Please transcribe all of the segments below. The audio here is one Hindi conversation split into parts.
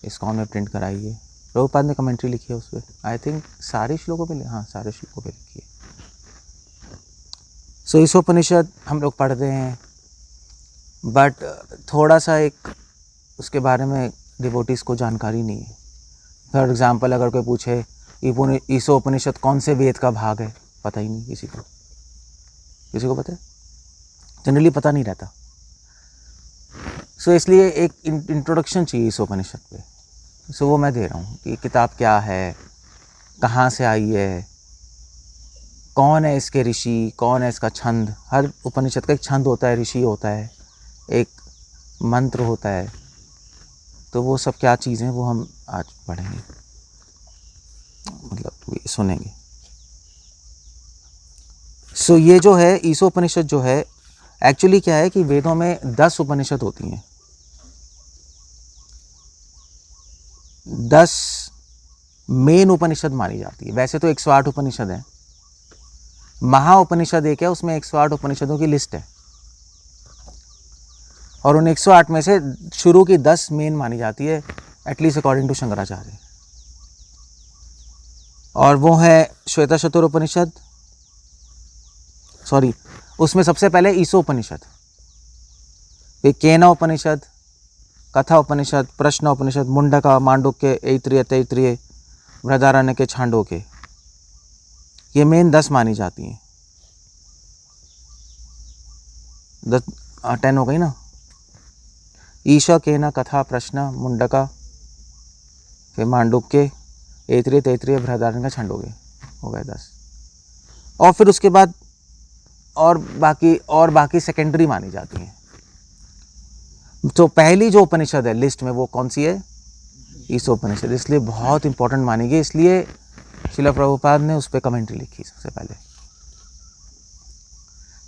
इस्कॉन में प्रिंट कराई है। प्रभुपाद ने कमेंट्री लिखी है उस पर, आई थिंक सारे श्लोकों पे, हाँ सारे श्लोकों पे लिखी है। सो ईशोपनिषद हम लोग पढ़ते हैं, बट थोड़ा सा एक उसके बारे में डिवोटीज़ को जानकारी नहीं है। फॉर एग्ज़ाम्पल अगर कोई पूछे ईशोपनिषद कौन से वेद का भाग है, पता ही नहीं किसी को। किसी को पता है? जनरली पता नहीं रहता। सो इसलिए एक इंट्रोडक्शन चाहिए ईशोपनिषद पे। सो वो मैं दे रहा हूँ कि किताब क्या है, कहाँ से आई है, कौन है इसके ऋषि, कौन है इसका छंद। हर उपनिषद का एक छंद होता है, ऋषि होता है, एक मंत्र होता है। तो वो सब क्या चीज़ें वो हम आज पढ़ेंगे, मतलब सुनेंगे। सो ये जो है ईशोपनिषद जो है, एक्चुअली क्या है कि वेदों में 10 उपनिषद होती हैं। 10 मेन उपनिषद मानी जाती है। वैसे तो 108 उपनिषद है। महा उपनिषद एक है, उसमें 108 उपनिषदों की लिस्ट है, और उन 108 में से शुरू की 10 मेन मानी जाती है, एटलीस्ट अकॉर्डिंग टू शंकराचार्य। और वो है श्वेताशतर उपनिषद, सॉरी उसमें सबसे पहले ईशोपनिषद, फिर केना उपनिषद, कथा उपनिषद, प्रश्न उपनिषद, मुंडका, मांडुक्य, ऐत्रेय, तैत्तिरीय, बृहदारण्यक, छांदोग्य। ये मेन 10 मानी जाती हैं। 10 हो गई ना। ईशा, केना, कथा, प्रश्न, मुंडका, फिर मांडुक्य, ऐत्रेय, तैत्तिरीय, बृहदारण्यक, छांदोग्य, हो गए 10। और फिर उसके बाद और बाकी सेकेंडरी मानी जाती हैं। तो पहली जो उपनिषद है लिस्ट में वो कौन सी है? ईशोपनिषद। इसलिए बहुत इंपॉर्टेंट मानी गई, इसलिए श्रील प्रभुपाद ने उस पर कमेंट्री लिखी सबसे पहले।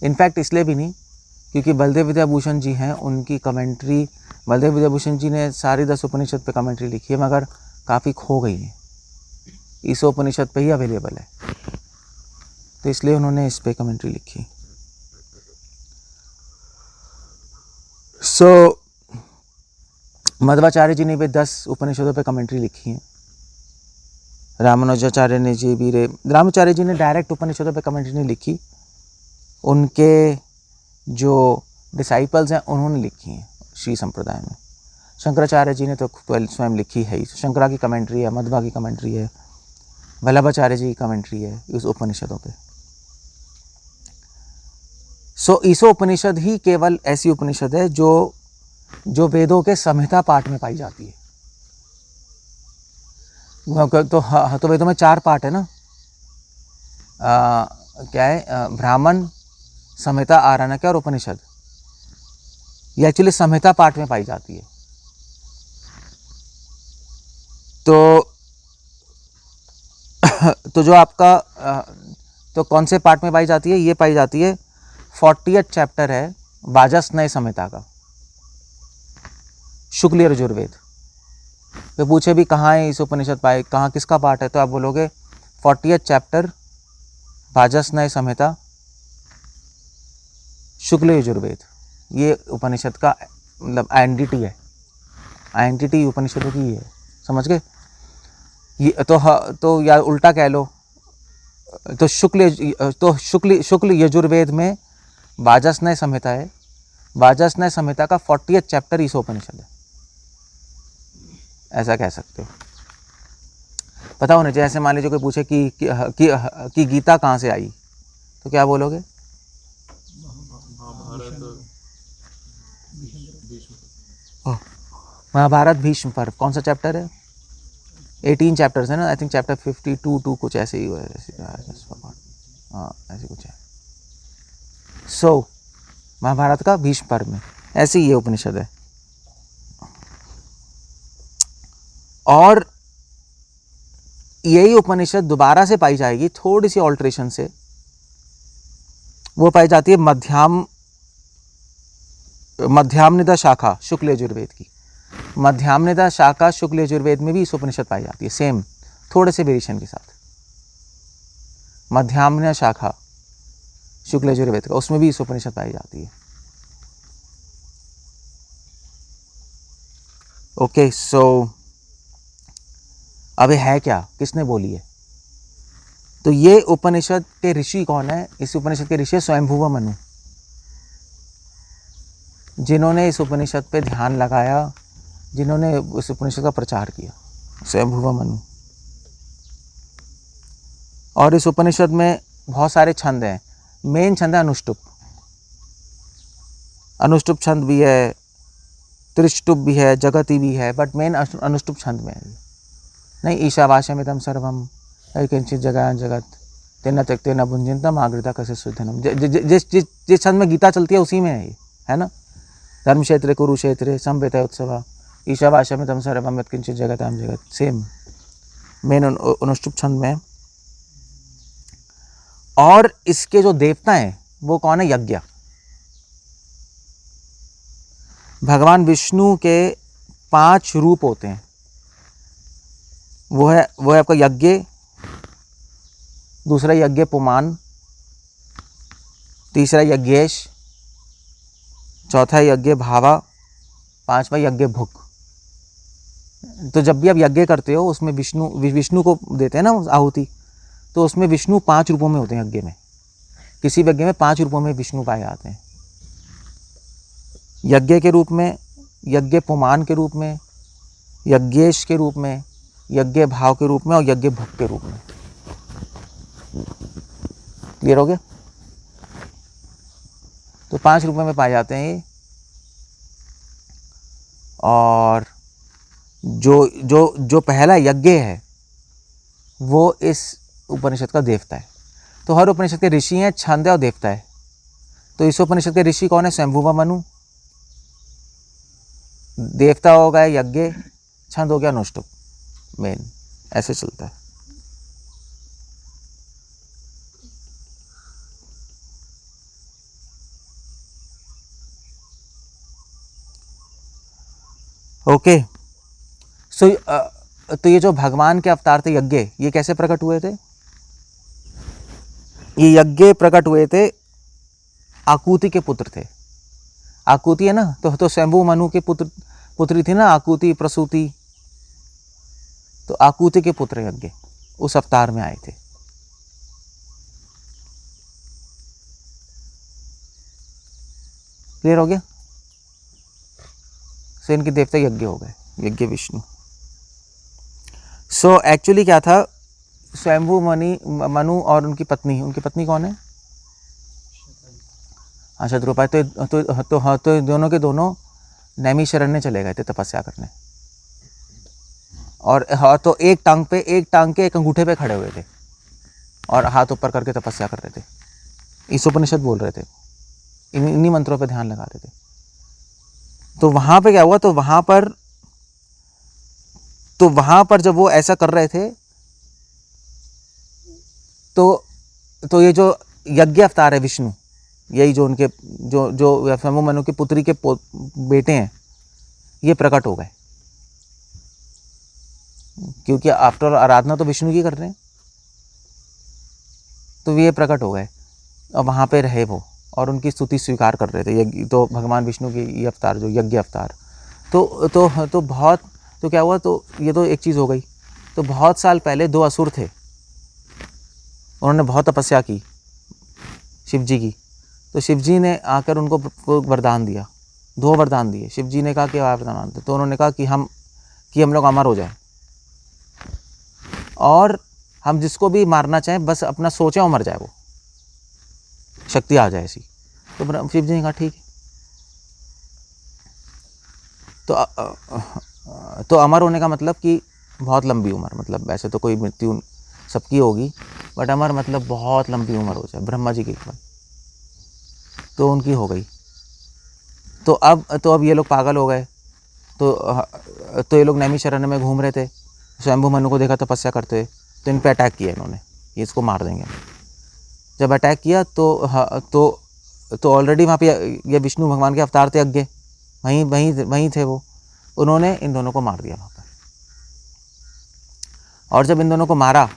इनफैक्ट इसलिए भी नहीं क्योंकि बलदेव विद्याभूषण जी हैं, उनकी कमेंट्री, बलदेव विद्याभूषण जी ने सारी 10 उपनिषद पे कमेंट्री लिखी है, मगर काफ़ी खो गई है। ईशोपनिषद पे ही अवेलेबल है, तो इसलिए उन्होंने इस पे कमेंट्री लिखी। सो मध्वाचार्य जी ने भी 10 उपनिषदों पे कमेंट्री लिखी है। रामानुजाचार्य ने जी भी रामाचार्य जी ने डायरेक्ट उपनिषदों पे कमेंट्री नहीं लिखी, उनके जो डिसाइपल्स हैं उन्होंने लिखी हैं श्री संप्रदाय में। शंकराचार्य जी ने तो स्वयं लिखी है ही। शंकरा की कमेंट्री है, मध्वा की कमेंट्री है, वल्लभाचार्य जी की कमेंट्री है इस उपनिषदों पे। सो ईशो उपनिषद ही केवल ऐसी उपनिषद है जो वेदों के संहिता पाठ में पाई जाती है। तो वेदों में 4 पाठ है ना, क्या है? ब्राह्मण, संहिता, आरण्यक और उपनिषद। ये एक्चुअली संहिता पाठ में पाई जाती है। तो जो आपका तो कौन से पाठ में पाई जाती है? ये पाई जाती है 40th चैप्टर है वाजस्नेय संहिता का, शुक्ल यजुर्वेद। तो पूछे भी कहाँ है इस उपनिषद पाए, कहाँ किसका पाठ है, तो आप बोलोगे 40th चैप्टर वाजस्नेय संहिता, शुक्ल यजुर्वेद। ये उपनिषद का मतलब आइडेंटिटी है, आइडेंटिटी उपनिषदों की है, समझ गए? ये तो या उल्टा कह लो, तो शुक्ल यजुर्वेद में वाजस्नेय संहिता है। वाजस्नेय संहिता का 40th चैप्टर ईशोपनिषद है, ऐसा कह सकते हो। पता होना चाहिए। ऐसे मान लीजिए कोई पूछे कि गीता कहाँ से आई, तो क्या बोलोगे? महाभारत भीष्म पर्व। कौन सा चैप्टर है? 18 चैप्टर्स है ना, आई थिंक चैप्टर 52 कुछ ऐसे ही हुआ है, ऐसे कुछ है। सो महाभारत का भीष्म पर्व में ऐसी ये उपनिषद है। और यही उपनिषद दोबारा से पाई जाएगी थोड़ी सी ऑल्ट्रेशन से, वो पाई जाती है मध्याम्निदा शाखा शुक्ल यजुर्वेद की। मध्याम्निदा शाखा शुक्ल यजुर्वेद में भी इस उपनिषद पाई जाती है, सेम थोड़े से वेरिएशन के साथ। मध्याम्निदा शाखा शुक्ल यजुर्वेद का, उसमें भी इस उपनिषद पाई जाती है। ओके, सो अब ये है क्या, किसने बोली है? तो ये उपनिषद के ऋषि कौन है? इस उपनिषद के ऋषि स्वयंभुव मनु, जिन्होंने इस उपनिषद पे ध्यान लगाया, जिन्होंने इस उपनिषद का प्रचार किया, स्वयंभुव मनु। और इस उपनिषद में बहुत सारे छंद हैं। मेन छंद है अनुष्टुप। अनुष्टुप छंद भी है, त्रिष्टुप भी है, जगति भी है, बट मेन अनुष्टुप छंद में है। नहीं, ईशावास्यमिदं सर्वम किंचित जगह जगत तेना त्यक्ते न भुंजनतम आगृता कस्य सुधनम। जिस छंद में गीता चलती है उसी में है ये, है ना। धर्म क्षेत्र कुरुक्षेत्र संवेत उत्सव ईशावास्यमिदं सर्वम किंचित जगताम जगत, सेम मेन अनुष्टुप छंद में। और इसके जो देवता हैं वो कौन है? यज्ञ। भगवान विष्णु के 5 रूप होते हैं। वो है आपका यज्ञ, दूसरा यज्ञ पुमान, तीसरा यज्ञेश, चौथा यज्ञ भावा, 5वां यज्ञ भुक। तो जब भी आप यज्ञ करते हो उसमें विष्णु को देते हैं ना आहुति, तो उसमें विष्णु 5 रूपों में होते हैं। यज्ञ में, किसी यज्ञ में 5 रूपों में विष्णु पाए जाते हैं। यज्ञ के रूप में, यज्ञ पुमान के रूप में, यज्ञेश के रूप में, यज्ञ भाव के रूप में और यज्ञ भुक के रूप में। क्लियर हो गया? तो 5 रूपों में पाए जाते हैं ये। और जो पहला यज्ञ है वो इस उपनिषद का देवता है। तो हर उपनिषद के ऋषि हैं, छंद है और देवता है। तो इस उपनिषद के ऋषि कौन है? स्वयंभुव मनु। देवता हो गए यज्ञ, छंद हो गया अनुष्टुप। मेन ऐसे चलता है। ओके। सो तो ये जो भगवान के अवतार थे यज्ञ, ये कैसे प्रकट हुए थे? ये यज्ञ प्रकट हुए थे, आकुति के पुत्र थे। आकुति है ना, तो स्वयंभू मनु के पुत्री थी ना आकुति, प्रसूति। तो आकुति के पुत्र यज्ञ उस अवतार में आए थे। क्लियर हो गया? सो इनके देवता यज्ञ हो गए, यज्ञ विष्णु। सो एक्चुअली क्या था, स्वयंभू मनु और उनकी पत्नी कौन है? शत्रुपा। तो दोनों के दोनों नैमिषारण्य चले गए थे तपस्या करने। और तो एक टांग के एक अंगूठे पे खड़े हुए थे और हाथ ऊपर करके तपस्या कर रहे थे। इस उपनिषद बोल रहे थे, इन्हीं मंत्रों पे ध्यान लगा रहे थे। तो वहां पे क्या हुआ, तो वहां पर जब वो ऐसा कर रहे थे तो ये जो यज्ञ अवतार है विष्णु, यही जो उनके जो स्वयंभू मनु की पुत्री के बेटे हैं, ये प्रकट हो गए। क्योंकि आफ्टर आराधना तो विष्णु की कर रहे हैं, तो ये प्रकट हो गए और वहाँ पे रहे वो और उनकी स्तुति स्वीकार कर रहे थे। तो भगवान विष्णु के ये अवतार जो यज्ञ अवतार, तो बहुत, तो क्या हुआ, तो ये तो एक चीज़ हो गई। तो बहुत साल पहले 2 असुर थे, उन्होंने बहुत तपस्या की शिव जी की। तो शिव जी ने आकर उनको वरदान दिया, 2 वरदान दिए। शिव जी ने कहा कि आप वरदान दे, तो उन्होंने कहा कि हम लोग अमर हो जाएं और हम जिसको भी मारना चाहें बस अपना सोचें और मर जाए, वो शक्ति आ जाए ऐसी। तो शिव जी ने कहा ठीक है। तो अमर होने का मतलब कि बहुत लंबी उम्र, मतलब वैसे तो कोई मृत्यु सबकी होगी, बट अमर मतलब बहुत लंबी उम्र हो जाए। ब्रह्मा जी की इक्वल तो उनकी हो गई। तो अब ये लोग पागल हो गए। तो ये लोग नैमिषारण्य में घूम रहे थे, स्वयंभू मनु को देखा तपस्या करते हुए, तो इन पे अटैक किया इन्होंने, ये इसको मार देंगे। जब अटैक किया तो ऑलरेडी वहाँ पे ये विष्णु भगवान के अवतार थे यज्ञ, वहीं थे वो। उन्होंने इन दोनों को मार दिया वहाँ पर। और जब इन दोनों को मारा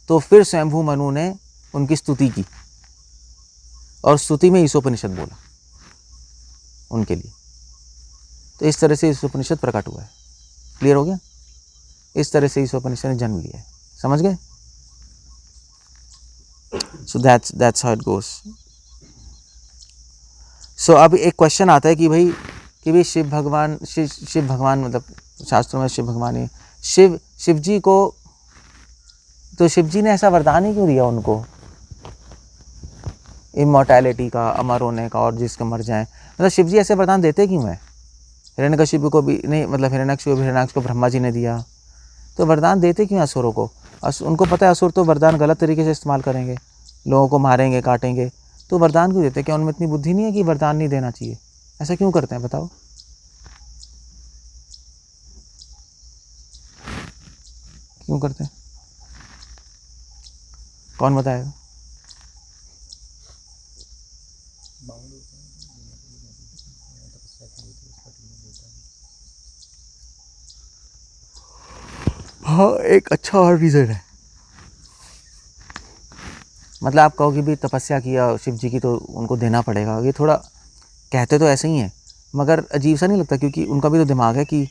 तो फिर स्वयंभू मनु ने उनकी स्तुति की और स्तुति में ईशोपनिषद बोला उनके लिए। तो इस तरह से ईशोपनिषद प्रकट हुआ है। क्लियर हो गया? इस तरह से ईशोपनिषद ने जन्म लिया है, समझ गए? So that's how it goes. So अब एक क्वेश्चन आता है कि भाई शिव भगवान मतलब शास्त्रों में शिव भगवान है, शिव जी को, तो शिव जी ने ऐसा वरदान ही क्यों दिया उनको इमॉर्टैलिटी का, अमर होने का, और जिसके मर जाए, मतलब शिव जी ऐसे वरदान देते क्यों हैं? हिरण्यकशिपु को भी नहीं, मतलब हिरण्याक्ष को ब्रह्मा जी ने दिया, तो वरदान देते क्यों असुरों को? उनको पता है असुर तो वरदान गलत तरीके से इस्तेमाल करेंगे, लोगों को मारेंगे, काटेंगे, तो वरदान क्यों देते? क्या उनमें इतनी बुद्धि नहीं है कि वरदान नहीं देना चाहिए? ऐसा क्यों करते हैं बताओ? क्यों करते हैं? कौन बताएगा? हाँ, एक अच्छा और रीज़न है, मतलब आप कहोगे भी तपस्या किया शिव जी की तो उनको देना पड़ेगा, ये थोड़ा कहते तो ऐसे ही हैं, मगर अजीब सा नहीं लगता? क्योंकि उनका भी तो दिमाग है कि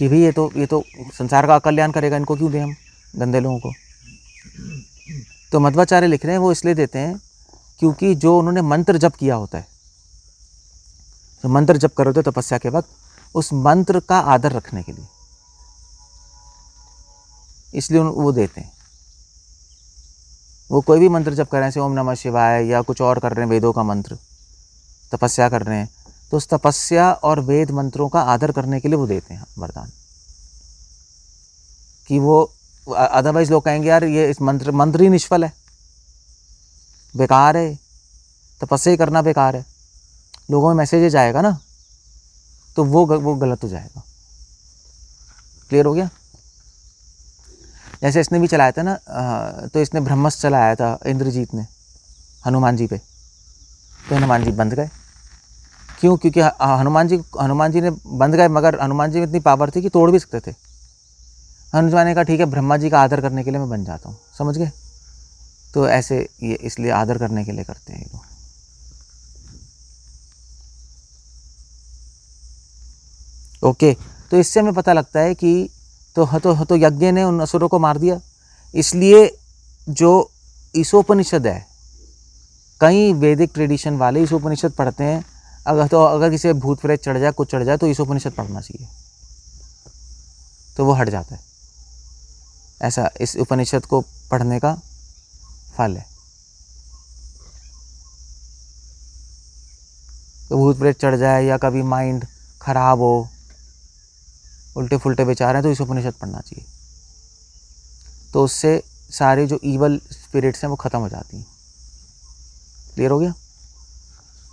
भाई ये तो संसार का कल्याण करेगा, इनको क्यों दें हम गंदे लोगों को? तो मध्वाचार्य लिख रहे हैं वो इसलिए देते हैं क्योंकि जो उन्होंने मंत्र जप किया होता है, जो मंत्र जप कर रहे होते तपस्या के वक्त, उस मंत्र का आदर रखने के लिए, इसलिए वो देते हैं। वो कोई भी मंत्र जप कर रहे हैं, जैसे ओम नमः शिवाय या कुछ और कर रहे हैं, वेदों का मंत्र, तपस्या कर रहे हैं, तो उस तपस्या और वेद मंत्रों का आदर करने के लिए वो देते हैं वरदान। कि वो अदरवाइज लोग कहेंगे यार ये इस मंत्र ही निष्फल है, बेकार है, तपस्या ही करना बेकार है, लोगों में मैसेज जाएगा ना, तो वो गलत हो जाएगा। क्लियर हो गया? जैसे इसने भी चलाया था ना, तो इसने ब्रह्मस्त्र चलाया था इंद्रजीत ने हनुमान जी पे, तो हनुमान जी बंध गए। क्यों? क्योंकि हनुमान जी ने बंध गए, मगर हनुमान जी में इतनी पावर थी कि तोड़ भी सकते थे। हनुमान ने कहा ठीक है, ब्रह्मा जी का आदर करने के लिए मैं बन जाता हूँ, समझ गए? तो ऐसे ये इसलिए आदर करने के लिए करते हैं ये लोग। ओके, तो इससे हमें पता लगता है कि तो यज्ञ ने उन असुरों को मार दिया। इसलिए जो ईशोपनिषद है, कई वैदिक ट्रेडिशन वाले ईशोपनिषद पढ़ते हैं, अगर किसी भूत प्रेत चढ़ जाए, कुछ चढ़ जाए, तो ईशोपनिषद पढ़ना चाहिए, तो वो हट जाता है। ऐसा इस उपनिषद को पढ़ने का फल है। तो भूत प्रेत चढ़ जाए या कभी माइंड खराब हो, उल्टे फुल्टे विचार हैं, तो इस उपनिषद पढ़ना चाहिए, तो उससे सारे जो ईवल स्पिरिट्स हैं वो ख़त्म हो जाती हैं। क्लियर हो गया?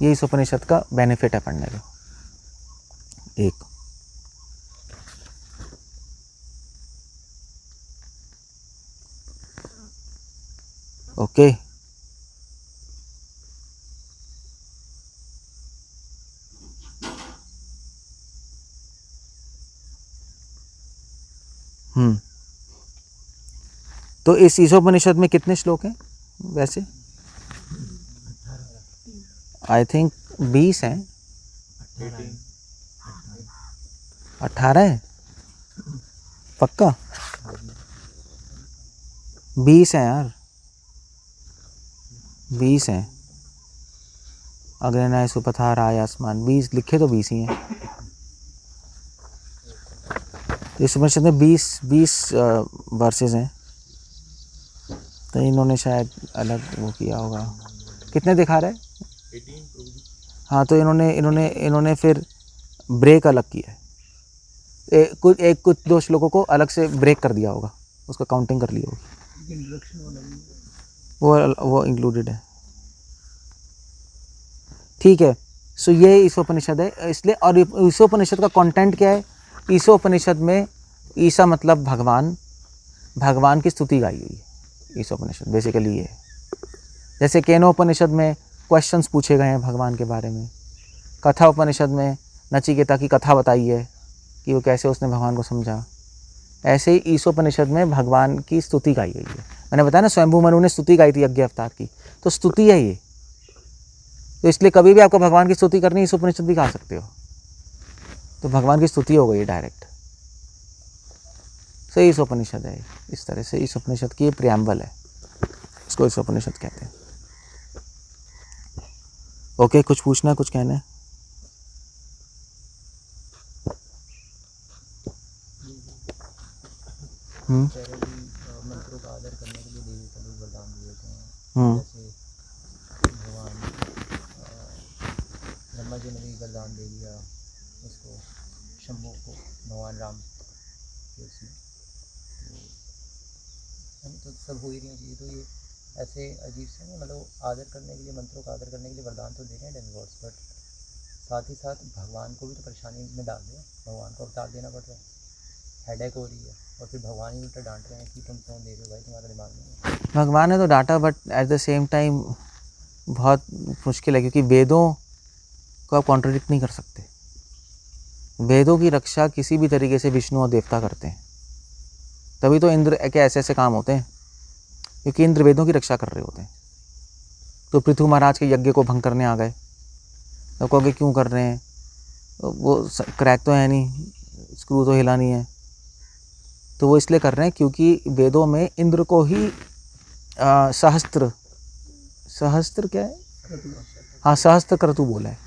ये इस उपनिषद का बेनिफिट है पढ़ने का। एक ओके, तो इस ईशोपनिषद में कितने श्लोक हैं वैसे? आई थिंक 20 हैं। 18 है? पक्का? 20 हैं यार, 20 हैं। अग्नि सुपथार आय आसमान, 20 लिखे तो 20 ही हैं। इस उपनिषद में 20 वर्सेस हैं, तो इन्होंने शायद अलग वो किया होगा। कितने दिखा रहे हैं? 18। हाँ, तो इन्होंने फिर ब्रेक अलग किया है, कुछ 2 श्लोकों को अलग से ब्रेक कर दिया होगा, उसका काउंटिंग कर ली होगी, वो इंक्लूडेड है। ठीक है, सो ये ईशोपनिषद है। इसलिए, और ईशोपनिषद का कंटेंट क्या है? ईशोपनिषद में ईसा मतलब भगवान की स्तुति गाई हुई है। ईशोपनिषद बेसिकली ये है। जैसे केनोपनिषद में क्वेश्चंस पूछे गए हैं भगवान के बारे में, कथा उपनिषद में नचिकेता की कथा बताई है कि वो कैसे उसने भगवान को समझा, ऐसे ही ईशोपनिषद में भगवान की स्तुति गाई गई है। मैंने बताया ना, स्वयंभू मनु ने स्तुति गाई थी यज्ञ अवतार की, तो स्तुति है ये। तो इसलिए कभी भी आपको भगवान की स्तुति करनी है, ईशोपनिषद भी गा सकते हो, तो भगवान की स्तुति हो गई डायरेक्ट। सही इस उपनिषद है, इस तरह से इस उपनिषद की ये प्रियम्बल है, इसको इस उपनिषद कहते हैं। ओके, कुछ पूछना है, कुछ कहना है? मंत्रों का आदर करने के लिए देवी का लोग वरदान दे देते हैं। जैसे भगवान ब्रह्मा जी ने भी वरदान दे दिया उसको, शंभू को, भगवान राम के उसमें, तो सब हो ही नहीं चाहिए। तो ये ऐसे अजीब से नहीं, मतलब आदर करने के लिए, मंत्रों का आदर करने के लिए वरदान तो दे रहे हैं डेमिगॉड्स, बट साथ ही साथ भगवान को भी तो परेशानी में डाल दिया, भगवान को अवतार देना पड़ रहा है, हेडेक हो रही है, और फिर भगवान ही उल्टा डांट रहे हैं कि तुम क्यों दे रहे हो भाई, तुम्हारा दिमाग नहीं है। भगवान ने तो डांटा, but at the same time बहुत मुश्किल है, क्योंकि वेदों को आप कॉन्ट्रडिक्ट नहीं कर सकते। वेदों की रक्षा किसी भी तरीके से विष्णु और देवता करते हैं, तभी तो इंद्र के ऐसे ऐसे काम होते हैं, क्योंकि इंद्र वेदों की रक्षा कर रहे होते हैं। तो पृथु महाराज के यज्ञ को भंग करने आ गए, तो कहोगे क्यों कर रहे हैं, वो क्रैक तो है नहीं, स्क्रू तो हिला नहीं है, तो वो इसलिए कर रहे हैं क्योंकि वेदों में इंद्र को ही सहस्त्र क्या है, हाँ सहस्त्र क्रतु बोला है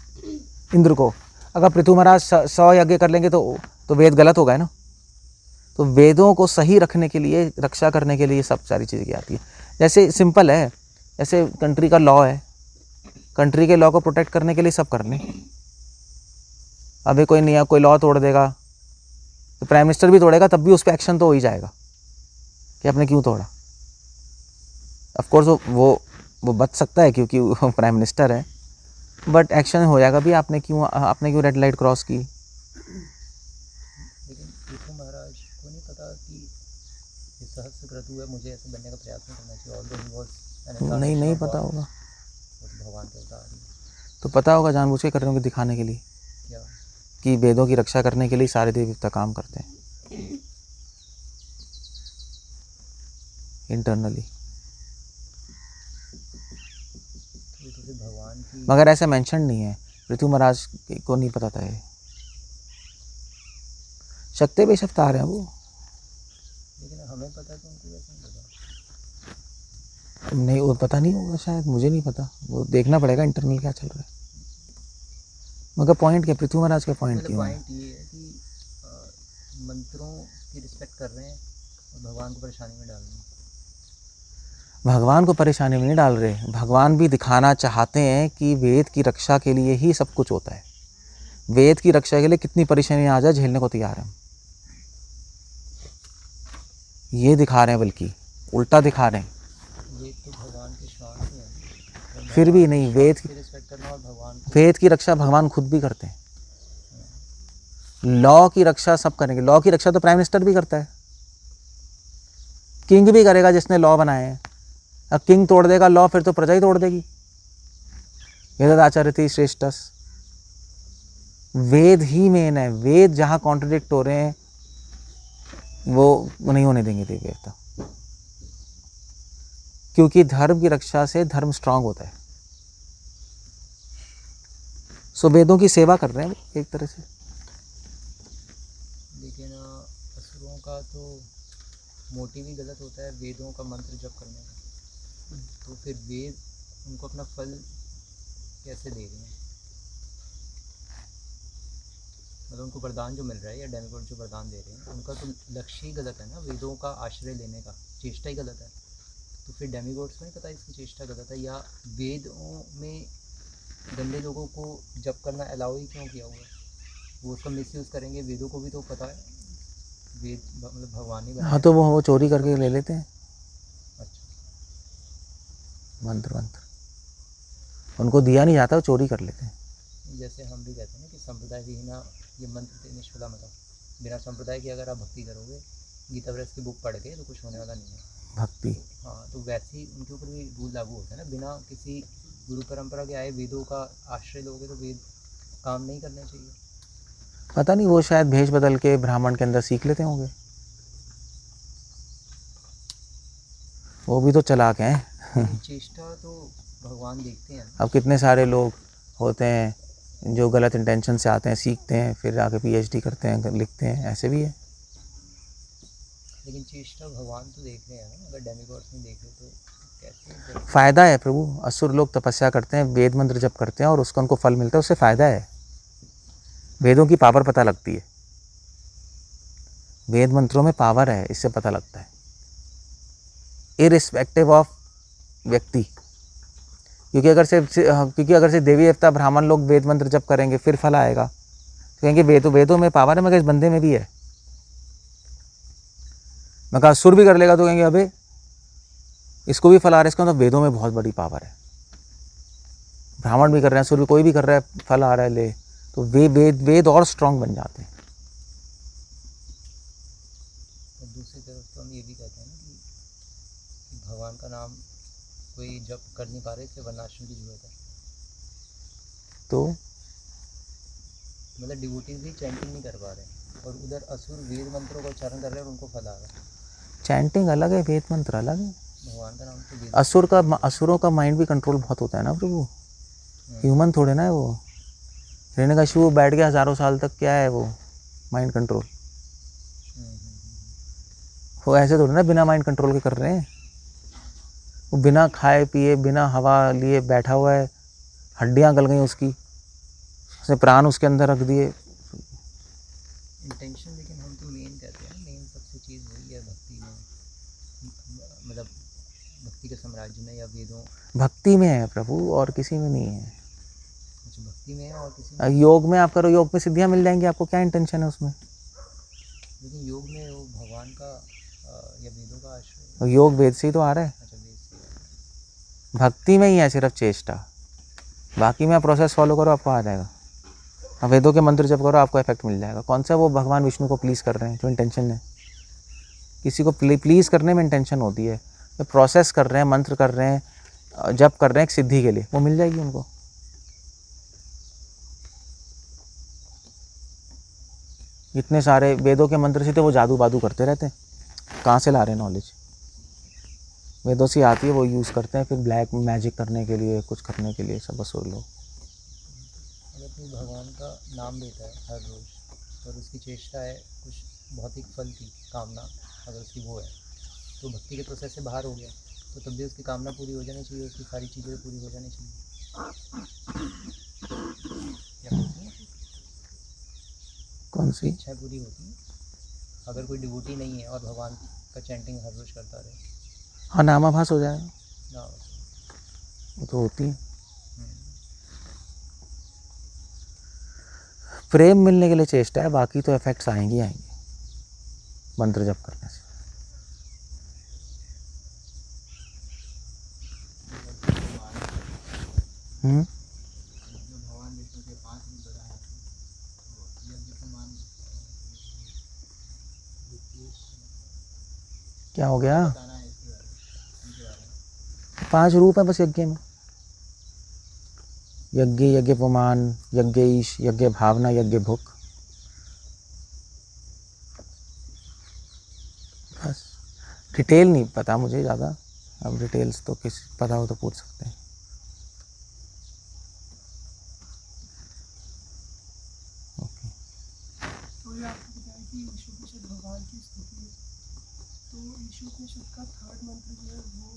इंद्र को। अगर पृथु महाराज 100 यज्ञ कर लेंगे तो वेद गलत हो गए ना। तो वेदों को सही रखने के लिए, रक्षा करने के लिए सब सारी चीज़ें की आती है। जैसे सिंपल है, जैसे कंट्री का लॉ है, कंट्री के लॉ को प्रोटेक्ट करने के लिए सब करने। अभी कोई लॉ तोड़ देगा तो प्राइम मिनिस्टर भी तोड़ेगा, तब भी उस पर एक्शन तो हो ही जाएगा कि आपने क्यों तोड़ा। ऑफ कोर्स वो बच सकता है क्योंकि वो प्राइम मिनिस्टर है, बट एक्शन हो जाएगा भी, आपने क्यों रेड लाइट क्रॉस की। लेकिन पृथु महाराज को नहीं पता कि ये सहस्त्र क्रतु है, मुझे ऐसे बनने का प्रयास नहीं करना चाहिए, ऑल्दो ही वाज नहीं पता होगा, वो तो भगवान के अवतार हैं। तो पता होगा, जानबूझ के कर रहे होंगे दिखाने के लिए क्या कि वेदों की रक्षा करने के लिए सारे देवता काम करते हैं इंटरनली। तो फिर भगवान की, मगर ऐसा मेंशन नहीं है, पृथु महाराज को नहीं पता था ये। शक्ति भी अवतार है वो, लेकिन हमें पता है तो उनको वैसे नहीं पता। नहीं, वो पता नहीं होगा शायद, मुझे नहीं पता, वो देखना पड़ेगा इंटरनल क्या चल रहा है। मगर पॉइंट क्या, पृथु महाराज का पॉइंट क्यों है? पॉइंट ये है कि मंत्रों की रिस्पेक्ट कर रहे हैं और भगवान को परेशानी में डाल रहे हैं। भगवान को परेशानी में नहीं डाल रहे, भगवान भी दिखाना चाहते हैं कि वेद की रक्षा के लिए ही सब कुछ होता है। वेद की रक्षा के लिए कितनी परेशानी आ जाए झेलने को तैयार है, ये दिखा रहे हैं, बल्कि उल्टा दिखा रहे हैं। वेद तो भगवान के श्वास है, फिर भी नहीं, वेद की रिस्पेक्ट करना और भगवान को, वेद की रक्षा भगवान खुद भी करते हैं। लॉ की रक्षा सब करेंगे, लॉ की रक्षा तो प्राइम मिनिस्टर भी करता है, किंग भी करेगा जिसने लॉ बनाए हैं। अब किंग तोड़ देगा लॉ, फिर तो प्रजा ही तोड़ देगी। वेदाचार्य श्रेष्ठस, वेद ही मेन है। वेद जहाँ कॉन्ट्रडिक्ट हो रहे हैं वो नहीं होने देंगे देवी देवता, क्योंकि धर्म की रक्षा से धर्म स्ट्रांग होता है। सो वेदों की सेवा कर रहे हैं एक तरह से। लेकिन असुरों का तो मोटिव ही गलत होता है वेदों का मंत्र जप करने का, तो फिर वेद उनको अपना फल कैसे दे रहे हैं? मतलब उनको वरदान जो मिल रहा है या डेमिगॉड जो वरदान दे रहे हैं, उनका तो लक्ष्य ही गलत है ना, वेदों का आश्रय लेने का चेष्टा ही गलत है। तो फिर डेमिगॉड्स को नहीं पता इसकी चेष्टा गलत है, या वेदों में गंदे लोगों को जप करना अलाउ ही क्यों किया हुआ है? वो उसका मिसयूज़ करेंगे, वेदों को भी तो पता है, वेद मतलब भगवान ही बनाया। हाँ, तो वो चोरी करके ले लेते हैं अच्छा, मंत्र उनको दिया नहीं जाता, वो चोरी कर लेते हैं। जैसे हम भी कहते हैं कि संप्रदाय विहीना ये मंत्र निष्फला मता, बिना संप्रदाय के अगर आप भक्ति करोगे, गीता व्रत की बुक पढ़ के, तो कुछ होने वाला नहीं है भक्ति। हाँ, तो वैसे ही उनके ऊपर भी रूल लागू होता है ना, बिना किसी गुरु परंपरा के आए वेदों का आश्रय लोगे तो वेद काम नहीं करने चाहिए। पता नहीं, वो शायद भेष बदल के ब्राह्मण के अंदर सीख लेते होंगे, वो भी तो चालाक हैं। चेष्टा तो भगवान देखते हैं। अब कितने सारे लोग होते हैं जो गलत इंटेंशन से आते हैं, सीखते हैं, फिर आके PhD करते हैं, लिखते हैं, ऐसे भी है। लेकिन चेष्टा भगवान तो देख रहे हैं ना, अगर डेमिगॉड्स नहीं देख रहे तो कैसे? फ़ायदा है प्रभु, असुर लोग तपस्या करते हैं, वेद मंत्र जप करते हैं और उसका उनको फल मिलता है, उससे फ़ायदा है। वेदों की पावर पता लगती है, वेद मंत्रों में पावर है, इससे पता लगता है, इरिस्पेक्टिव ऑफ व्यक्ति। क्योंकि अगर से देवी देवता ब्राह्मण लोग वेद मंत्र जप करेंगे फिर फल आएगा, तो कहेंगे वेदों में पावर है, मगर इस बंदे में भी है। मैं कहा असुर भी कर लेगा तो कहेंगे अबे इसको भी फल आ रहा है, इसका मतलब वेदों में बहुत बड़ी पावर है। ब्राह्मण भी कर रहे हैं, असुर भी, कोई भी कर रहा है, फल आ रहा है ले, तो वेद और स्ट्रांग बन जाते हैं। और दूसरी तरफ तो हम ये भी कहते हैं ना कि भगवान का नाम कोई जप कर नहीं पा रहे, इसलिए वर्णाश्रम की जरूरत है। तो मतलब डिवोटीज भी चैंटिंग नहीं कर पा रहे और उधर असुर वेद मंत्रों को उच्चारण कर रहे हैं और उनको फल आ रहा है। चैंटिंग अलग है, वेद मंत्र अलग है। भगवान का नाम तो असुरों का माइंड भी कंट्रोल बहुत होता है ना प्रभु, ह्यूमन थोड़े ना है वो। हिरण्यकशिपु बैठ गया हज़ारों साल तक, क्या है वो माइंड कंट्रोल? वो ऐसे थोड़े ना बिना माइंड कंट्रोल के कर रहे हैं। वो बिना खाए पिए बिना हवा लिए बैठा हुआ है, हड्डियां गल गई उसकी, उसने प्राण उसके अंदर रख दिए। इंटेंशन, लेकिन हम तो मेन कहते हैं, मेन सबसे चीज़ वही है भक्ति में, मतलब भक्ति के साम्राज्य में या वेदों। भक्ति में है प्रभु, और किसी में नहीं है। अच्छा, भक्ति में है और किसी में? योग में आप करो, योग में सिद्धियां मिल जाएंगी, आपको क्या इंटेंशन है उसमें? लेकिन योग में वो भगवान का या वेदों का आश्रय, योग वेद से ही तो आ रहा है। अच्छा वेद से। भक्ति में ही है सिर्फ चेष्टा, बाकी में आप प्रोसेस फॉलो करो, आपको आ जाएगा। अब वेदों के मंत्र जब करो आपको इफेक्ट मिल जाएगा। कौन सा वो भगवान विष्णु को प्लीज़ कर रहे हैं, जो इंटेंशन है, किसी को प्लीज़ करने में इंटेंशन होती है। जब प्रोसेस कर रहे हैं, मंत्र कर रहे हैं, जब कर रहे हैं एक सिद्धि के लिए, वो मिल जाएगी उनको। इतने सारे वेदों के मंत्र से तो वो जादू बादू करते रहते हैं, कहाँ से ला रहे हैं नॉलेज? वेदों से आती है, वो यूज़ करते हैं फिर ब्लैक मैजिक करने के लिए, कुछ करने के लिए, सब असुर लोग। अगर कोई भगवान का नाम लेता है हर रोज़ और उसकी चेष्टा है कुछ भौतिक फल की कामना, अगर उसकी वो है तो भक्ति के प्रोसेस से बाहर हो गया, तो तब भी उसकी कामना पूरी हो जानी चाहिए, उसकी सारी चीज़ें पूरी हो जानी चाहिए। क्या होती है? कौन सी इच्छाएं पूरी होती हैं अगर कोई डिवोटी नहीं है और भगवान का चैंटिंग हर रोज़ करता रहे? हाँ, नामाभास हो जाएगा, ना वो तो होती है। प्रेम मिलने के लिए चेष्टा है, बाकी तो इफेक्ट्स आएंगे आएंगे मंत्र जप करने से। क्या हो गया? 5 रूप है बस यज्ञ में, यज्ञ, यज्ञोपमान, यज्ञईश, यज्ञ भावना, यज्ञ भुक, बस। डिटेल नहीं पता मुझे ज़्यादा, अब डिटेल्स तो किसी पता हो तो पूछ सकते हैं। ओके, तो ये आपको बताया कि ईशोपनिषद भगवान की स्तुति है, तो ईशोपनिषद का थर्ड मंत्र जो है वो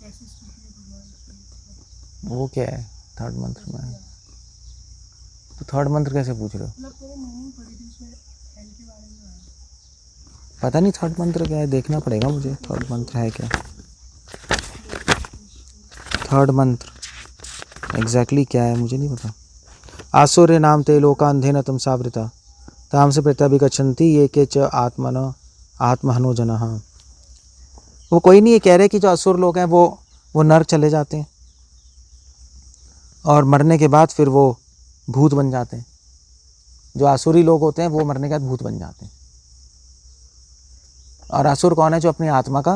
कैसी स्तुति है भगवान की? वो क्या है थर्ड मंत्र में? तो थर्ड मंत्र कैसे पूछ रहे हो? मतलब मैंने मीनिंग पढ़ी थी उसमें, हेल के बारे में आया। पता नहीं थर्ड मंत्र क्या है, देखना पड़ेगा मुझे थर्ड मंत्र है क्या। थर्ड मंत्र एग्जैक्टली क्या है मुझे नहीं पता। आसुर्य नाम ते लोकांधेन तुम सावृता ताम से प्रत्यभिगच्छन्ति ये के च आत्मन आत्महनो जनः। वो कोई नहीं ये कह रहे कि जो असुर लोग हैं वो नर चले जाते हैं और मरने के बाद फिर वो भूत बन जाते हैं। जो आसुरी लोग होते हैं वो मरने के बाद भूत बन जाते हैं। और असुर कौन है? जो अपनी आत्मा का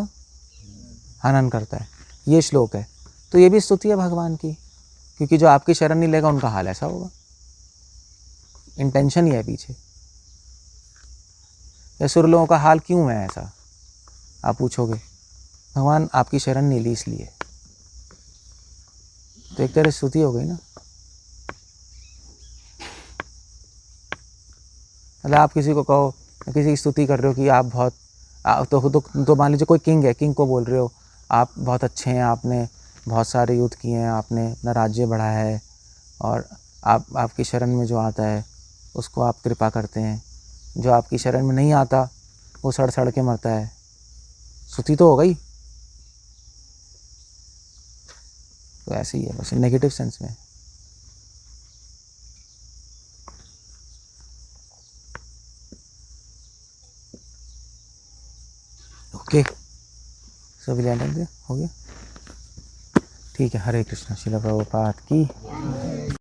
हनन करता है। ये श्लोक है। तो ये भी स्तुति है भगवान की, क्योंकि जो आपकी शरण नहीं लेगा उनका हाल ऐसा होगा। इंटेंशन ही है पीछे। असुर लोगों का हाल क्यों है ऐसा, आप पूछोगे। भगवान आपकी शरण नहीं ली इसलिए। तो एक तरह स्तुति हो गई ना। मतलब आप किसी को कहो, किसी की स्तुति कर रहे हो कि आप बहुत तो मान लीजिए कोई किंग है, किंग को बोल रहे हो आप बहुत अच्छे हैं, आपने बहुत सारे युद्ध किए हैं, आपने अपना राज्य बढ़ाया है, और आपकी शरण में जो आता है उसको आप कृपा करते हैं, जो आपकी शरण में नहीं आता वो सड़ सड़ के मरता है, स्तुति तो हो गई। तो ऐसे ही है बस, नेगेटिव सेंस में। ओके, सो विल एंड हो गया। ठीक है, हरे कृष्णा। श्रील प्रभुपाद की